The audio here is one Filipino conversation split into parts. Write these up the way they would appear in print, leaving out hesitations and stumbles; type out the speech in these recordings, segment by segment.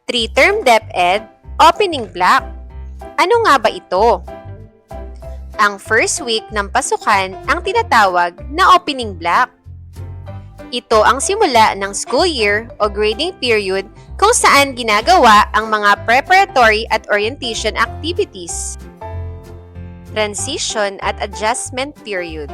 3-term DepEd Opening Block. Ano nga ba ito? Ang first week ng pasukan ang tinatawag na opening block. Ito ang simula ng school year o grading period kung saan ginagawa ang mga preparatory at orientation activities. Transition at adjustment period.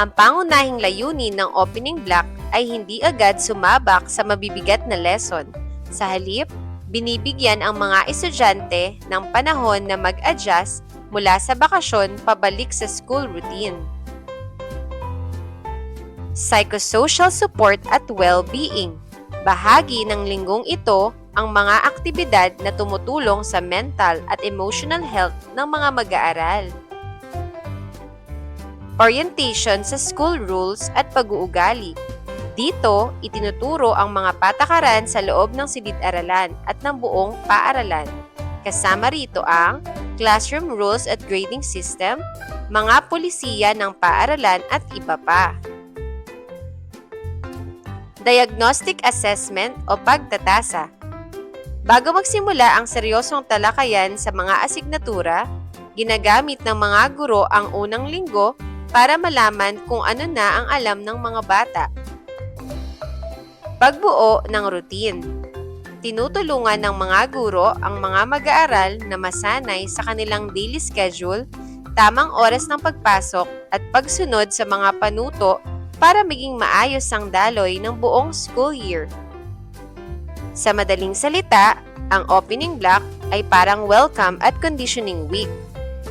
Ang pangunahing layunin ng opening block ay hindi agad sumabak sa mabibigat na lesson. Sa halip, binibigyan ang mga estudyante ng panahon na mag-adjust mula sa bakasyon pabalik sa school routine. Psychosocial support at well-being. Bahagi ng linggong ito ang mga aktibidad na tumutulong sa mental at emotional health ng mga mag-aaral. Orientation sa school rules at pag-uugali. Dito, itinuturo ang mga patakaran sa loob ng silid-aralan at ng buong paaralan. Kasama rito ang classroom rules at grading system, mga pulisiya ng paaralan at iba pa. Diagnostic assessment o pagtatasa. Bago magsimula ang seryosong talakayan sa mga asignatura, ginagamit ng mga guro ang unang linggo para malaman kung ano na ang alam ng mga bata. Pagbuo ng routine. Tinutulungan ng mga guro ang mga mag-aaral na masanay sa kanilang daily schedule, tamang oras ng pagpasok at pagsunod sa mga panuto para maging maayos ang daloy ng buong school year. Sa madaling salita, ang opening block ay parang welcome at conditioning week.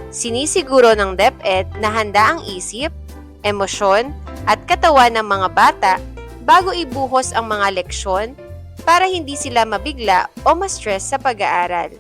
Sinisiguro ng DepEd na handa ang isip, emosyon at katawan ng mga bata bago ibuhos ang mga leksyon para hindi sila mabigla o ma-stress sa pag-aaral.